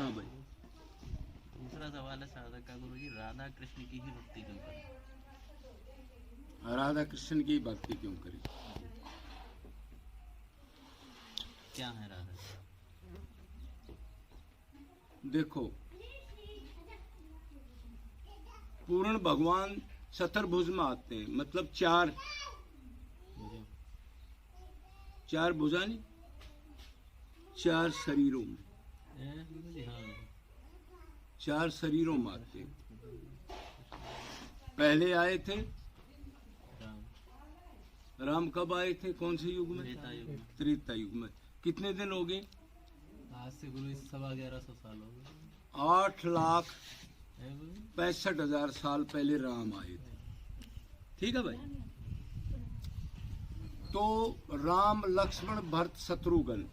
हाँ भाई। दूसरा सवाल है साधक का, गुरु जी राधा कृष्ण की ही भक्ति क्यों करें? राधा कृष्ण की भक्ति क्यों करें? क्या है राधा? देखो, पूर्ण भगवान चतुर्भुज में आते हैं, मतलब चार भुजा नहीं, चार शरीरों में, गुरु जी हाँ। चार शरीरों में आते हैं। पहले आए थे राम। राम कब आए थे, कौन से युग में? त्रेता युग में। त्रेता युग में। कितने दिन हो गए? आज से गुरु 1150 साल हो गए। 8,65,000 साल पहले राम आए थे। ठीक है भाई। तो राम लक्ष्मण भरत शत्रुघ्न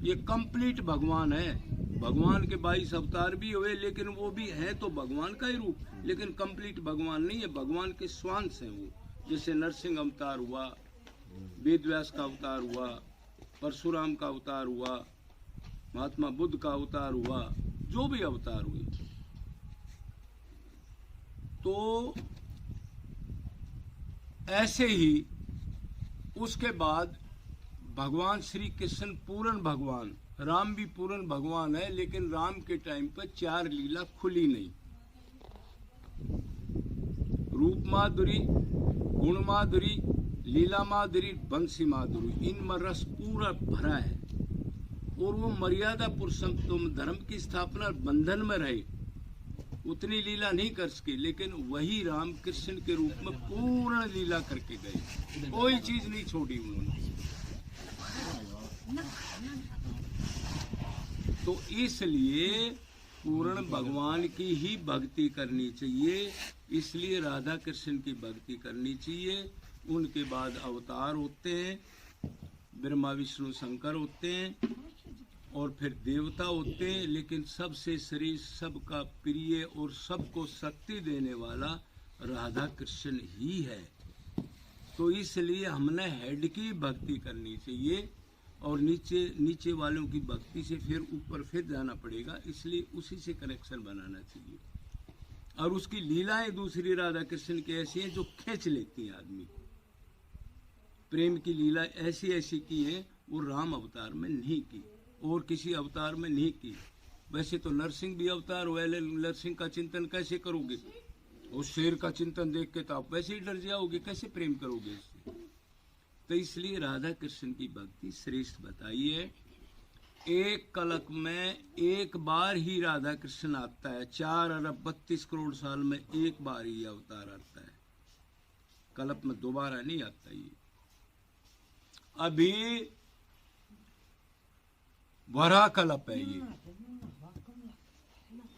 ये कंप्लीट भगवान है। भगवान के 22 अवतार भी हुए, लेकिन वो भी है तो भगवान का ही रूप, लेकिन कंप्लीट भगवान नहीं है, भगवान के स्वांश हैं वो। जैसे नरसिंह अवतार हुआ, वेद व्यास का अवतार हुआ, परशुराम का अवतार हुआ, महात्मा बुद्ध का अवतार हुआ, जो भी अवतार हुए। तो ऐसे ही उसके बाद भगवान श्री कृष्ण पूर्ण भगवान, राम भी पूर्ण भगवान है, लेकिन राम के टाइम पर 4 लीला खुली नहीं। रूप माधुरी, गुण माधुरी, लीला माधुरी, बंसी माधुरी, इनमें रस पूरा भरा है। और वो मर्यादा पुरुषोत्तम धर्म की स्थापना बंधन में रहे, उतनी लीला नहीं कर सके, लेकिन वही राम कृष्ण के रूप में पूर्ण लीला करके गए, कोई चीज नहीं छोड़ी उन्होंने। तो इसलिए पूर्ण भगवान की ही भक्ति करनी चाहिए, इसलिए राधा कृष्ण की भक्ति करनी चाहिए। उनके बाद अवतार होते हैं, ब्रह्मा विष्णु शंकर होते हैं, और फिर देवता होते हैं, लेकिन सबसे श्रेष्ठ, सबका प्रिय और सबको शक्ति देने वाला राधा कृष्ण ही है। तो इसलिए हमने हेड की भक्ति करनी चाहिए, और नीचे वालों की भक्ति से फिर ऊपर फिर जाना पड़ेगा, इसलिए उसी से कनेक्शन बनाना चाहिए। और उसकी लीलाएं दूसरी राधा कृष्ण की ऐसी हैं जो खींच लेती हैं आदमी को। प्रेम की लीला ऐसी ऐसी की है, वो राम अवतार में नहीं की और किसी अवतार में नहीं की। वैसे तो नरसिंह भी अवतार हुआ, नरसिंह का चिंतन कैसे करोगे? उस शेर का चिंतन देख के तो आप वैसे ही डर जाओगे, कैसे प्रेम करोगे इससे? तो इसलिए राधा कृष्ण की भक्ति श्रेष्ठ बताई है। एक कल्प में एक बार ही राधा कृष्ण आता है, 4 अरब 32 करोड़ साल में एक बार ही अवतार आता है, कल्प में दोबारा नहीं आता ये। अभी वराह कल्प है ये।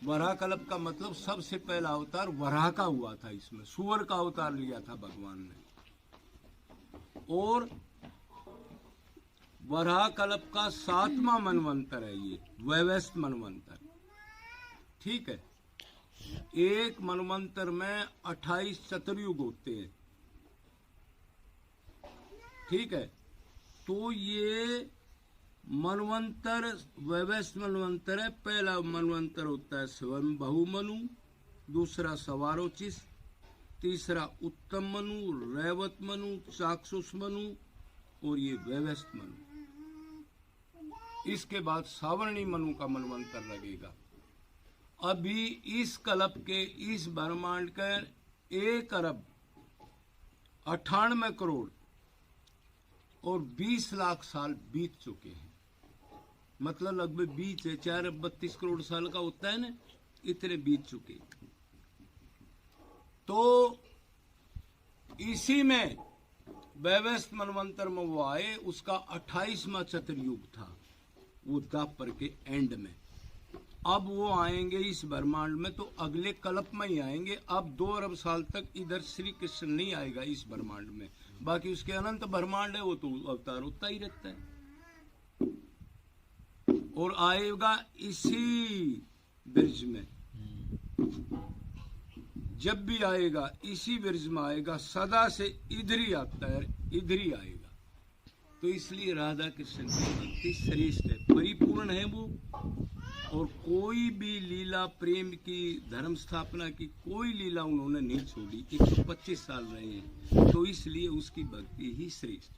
वराह कल्प का मतलब सबसे पहला अवतार वराह का हुआ था, इसमें सूअर का अवतार लिया था भगवान ने। और वराह कल्प का 7वां मनवंतर है ये, वैवस्वत मनवंतर। ठीक है। एक मनवंतर में 28 चतुर्युग होते हैं। ठीक है। तो ये मनवंतर वैवस्वत मनवंतर है। पहला मनवंतर होता है स्वयंभू मनु, दूसरा सवारोचिस, तीसरा उत्तम मनु, रैवत मनु, चाक्षुष मनु, और ये वैवस्वत मनु। इसके बाद सावर्णी मनु का मनवंतर लगेगा। अभी इस कल्प के, इस ब्रह्मांड का 1 अरब 98 करोड़ और 20 लाख साल बीत चुके हैं। मतलब लगभग 20 है, 4 अरब 32 करोड़ साल का होता है ना, इतने बीत चुके। तो इसी में वैवस्वत मनवंतर में वो आए, उसका 28वां चतुर्युग था, वो द्वापर के एंड में। अब वो आएंगे इस ब्रह्मांड में, तो अगले कल्प में ही आएंगे। अब 2 अरब साल तक इधर श्री कृष्ण नहीं आएगा इस ब्रह्मांड में, बाकी उसके अनंत ब्रह्मांड है, वो तो अवतार होता ही रहता है। और आएगा इसी ब्रिज में, जब भी आएगा इसी ब्रिज में आएगा, सदा से इधर ही आता है, इधर ही आएगा। तो इसलिए राधा कृष्ण की भक्ति श्रेष्ठ है, परिपूर्ण है वो, और कोई भी लीला प्रेम की, धर्म स्थापना की कोई लीला उन्होंने नहीं छोड़ी। 125 साल रहे हैं, तो इसलिए उसकी भक्ति ही श्रेष्ठ।